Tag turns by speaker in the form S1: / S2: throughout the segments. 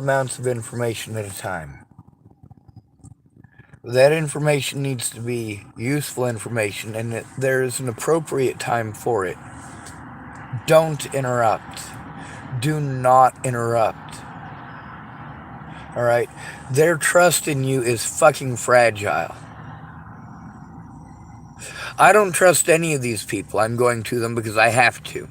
S1: amounts of information at a time. That information needs to be useful information, and there is an appropriate time for it. Don't interrupt. Do not interrupt. Alright? Their trust in you is fucking fragile. I don't trust any of these people. I'm going to them because I have to.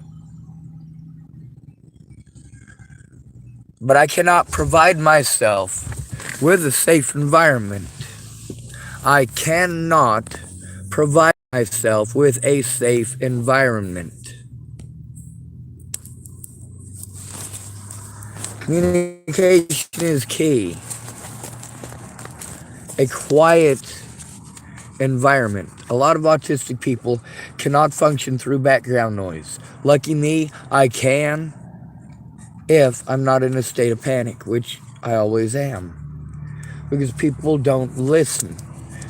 S1: But I cannot provide myself with a safe environment. I cannot provide myself with a safe environment. Communication is key. A quiet environment. A lot of autistic people cannot function through background noise. Lucky me, I can if I'm not in a state of panic, which I always am. Because people don't listen.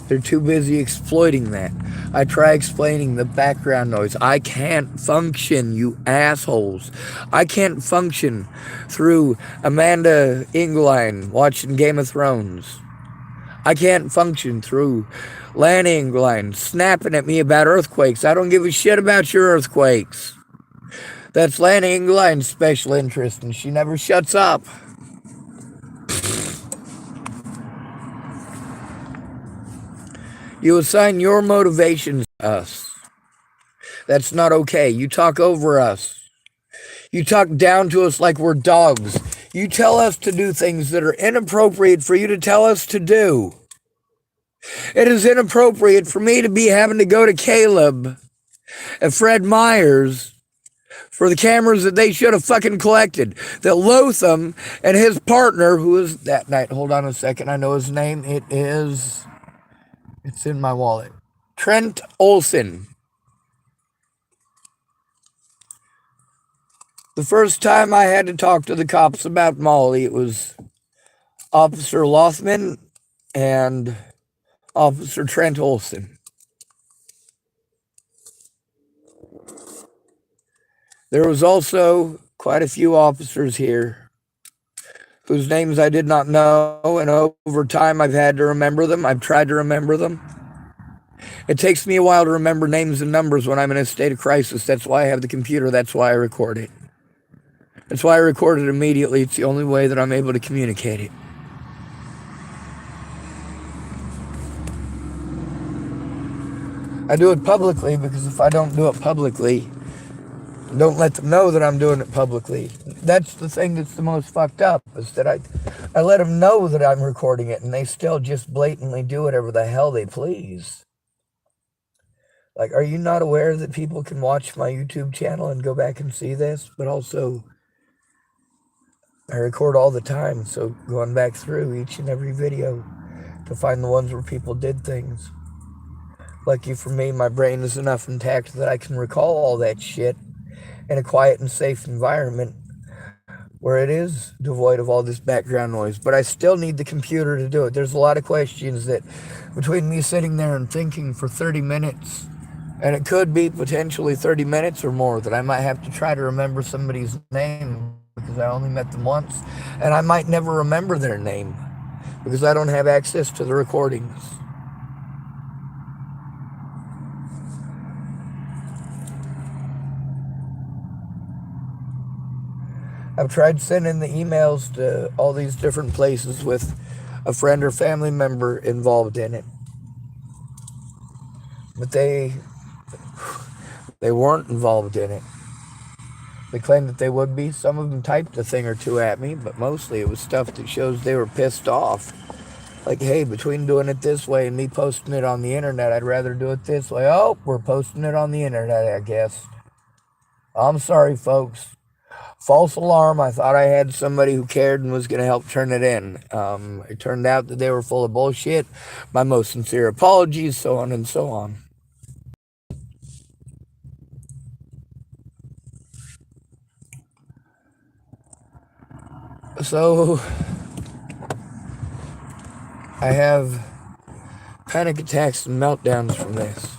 S1: They're too busy exploiting that. I try explaining the background noise. I can't function, you assholes. I can't function through Amanda Ingleine watching Game of Thrones. I can't function through Lana Ingleine snapping at me about earthquakes. I don't give a shit about your earthquakes. That's Lana Ingleine's special interest, and she never shuts up. You assign your motivations to us. That's not okay. You talk over us. You talk down to us like we're dogs. You tell us to do things that are inappropriate for you to tell us to do. It is inappropriate for me to be having to go to Caleb and Fred Myers for the cameras that they should have fucking collected. That Lotham and his partner, who is that night, hold on a second, I know his name. It's in my wallet. Trent Olson. The first time I had to talk to the cops about Molly, it was Officer Lothman and Officer Trent Olson. There was also quite a few officers here whose names I did not know, and over time I've had to remember them. I've tried to remember them. It takes me a while to remember names and numbers when I'm in a state of crisis. That's why I have the computer. That's why I record it. That's why I record it immediately. It's the only way that I'm able to communicate it. I do it publicly because if I don't do it publicly, don't let them know that I'm doing it publicly. That's the thing that's the most fucked up, is that I let them know that I'm recording it, and they still just blatantly do whatever the hell they please. Like, are you not aware that people can watch my YouTube channel and go back and see this? But also, I record all the time, so going back through each and every video to find the ones where people did things. Lucky for me, my brain is enough intact that I can recall all that shit in a quiet and safe environment where it is devoid of all this background noise. But I still need the computer to do it. There's a lot of questions that, between me sitting there and thinking for 30 minutes, and it could be potentially 30 minutes or more, that I might have to try to remember somebody's name because I only met them once, and I might never remember their name because I don't have access to the recordings. I've tried sending the emails to all these different places with a friend or family member involved in it. But they weren't involved in it. They claimed that they would be. Some of them typed a thing or two at me, but mostly it was stuff that shows they were pissed off. Like, hey, between doing it this way and me posting it on the internet, I'd rather do it this way. Oh, we're posting it on the internet, I guess. I'm sorry, folks. False alarm. I thought I had somebody who cared and was going to help turn it in. It turned out that they were full of bullshit. My most sincere apologies, so on and so on. So, I have panic attacks and meltdowns from this.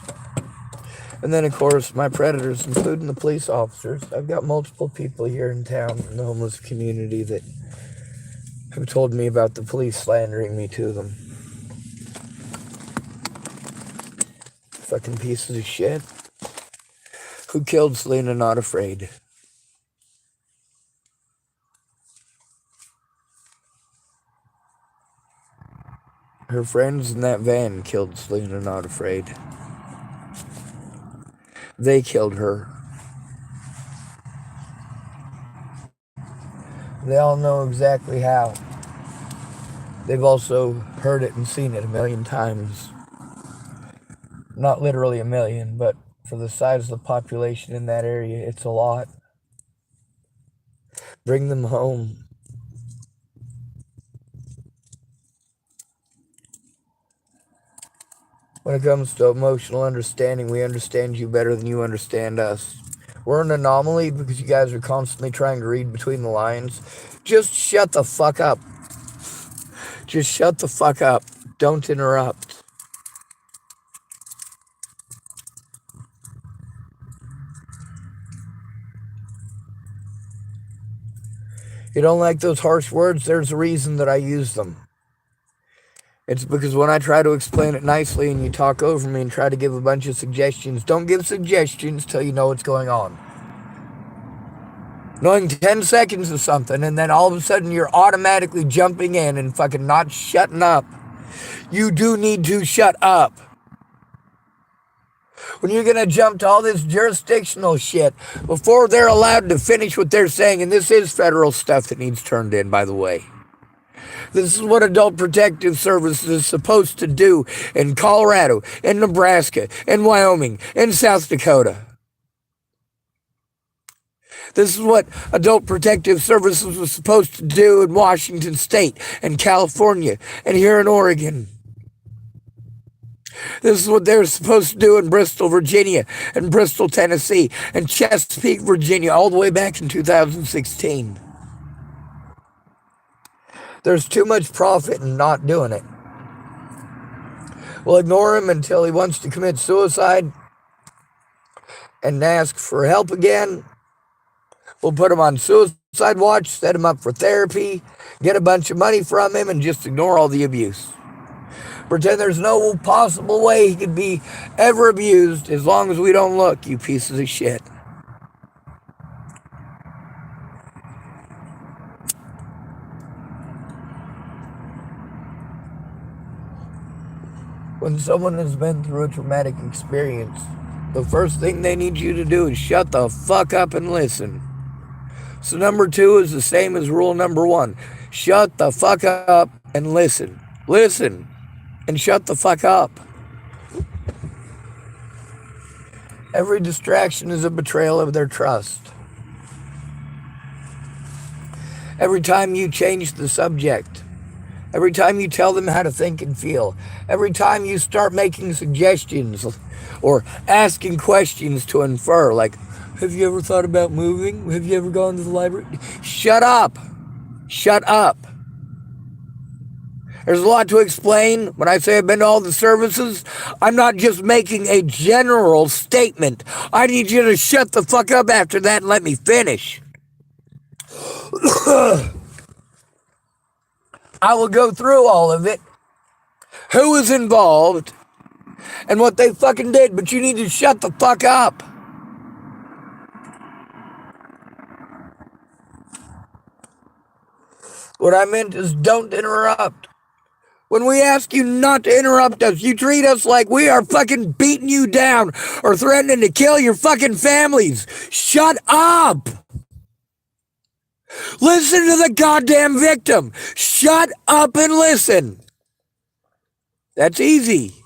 S1: And then, of course, my predators, including the police officers. I've got multiple people here in town in the homeless community that who told me about the police slandering me to them. Fucking pieces of shit. Who killed Selena Not Afraid? Her friends in that van killed Selena Not Afraid. They killed her. They all know exactly how. They've also heard it and seen it a million times. Not literally a million, but for the size of the population in that area, it's a lot. Bring them home. When it comes to emotional understanding, we understand you better than you understand us. We're an anomaly because you guys are constantly trying to read between the lines. Just shut the fuck up. Just shut the fuck up. Don't interrupt. You don't like those harsh words? There's a reason that I use them. It's because when I try to explain it nicely and you talk over me and try to give a bunch of suggestions, don't give suggestions till you know what's going on. Knowing 10 seconds of something and then all of a sudden you're automatically jumping in and fucking not shutting up. You do need to shut up. When you're going to jump to all this jurisdictional shit before they're allowed to finish what they're saying, and this is federal stuff that needs turned in, by the way. This is what Adult Protective Services is supposed to do in Colorado, in Nebraska, in Wyoming, in South Dakota. This is what Adult Protective Services was supposed to do in Washington State and California and here in Oregon. This is what they were supposed to do in Bristol, Virginia, and Bristol, Tennessee, and Chesapeake, Virginia, all the way back in 2016. There's too much profit in not doing it. We'll ignore him until he wants to commit suicide and ask for help again. We'll put him on suicide watch, set him up for therapy, get a bunch of money from him, and just ignore all the abuse. Pretend there's no possible way he could be ever abused as long as we don't look, you pieces of shit. When someone has been through a traumatic experience, the first thing they need you to do is shut the fuck up and listen. So number 2 is the same as rule number 1. Shut the fuck up and listen. Listen and shut the fuck up. Every distraction is a betrayal of their trust. Every time you change the subject, every time you tell them how to think and feel, every time you start making suggestions or asking questions to infer, like, have you ever thought about moving? Have you ever gone to the library? Shut up. Shut up. There's a lot to explain. When I say I've been to all the services, I'm not just making a general statement. I need you to shut the fuck up after that and let me finish. I will go through all of it, who was involved, and what they fucking did, but you need to shut the fuck up. What I meant is don't interrupt. When we ask you not to interrupt us, you treat us like we are fucking beating you down or threatening to kill your fucking families. Shut up! Listen to the goddamn victim. Shut up and listen. That's easy.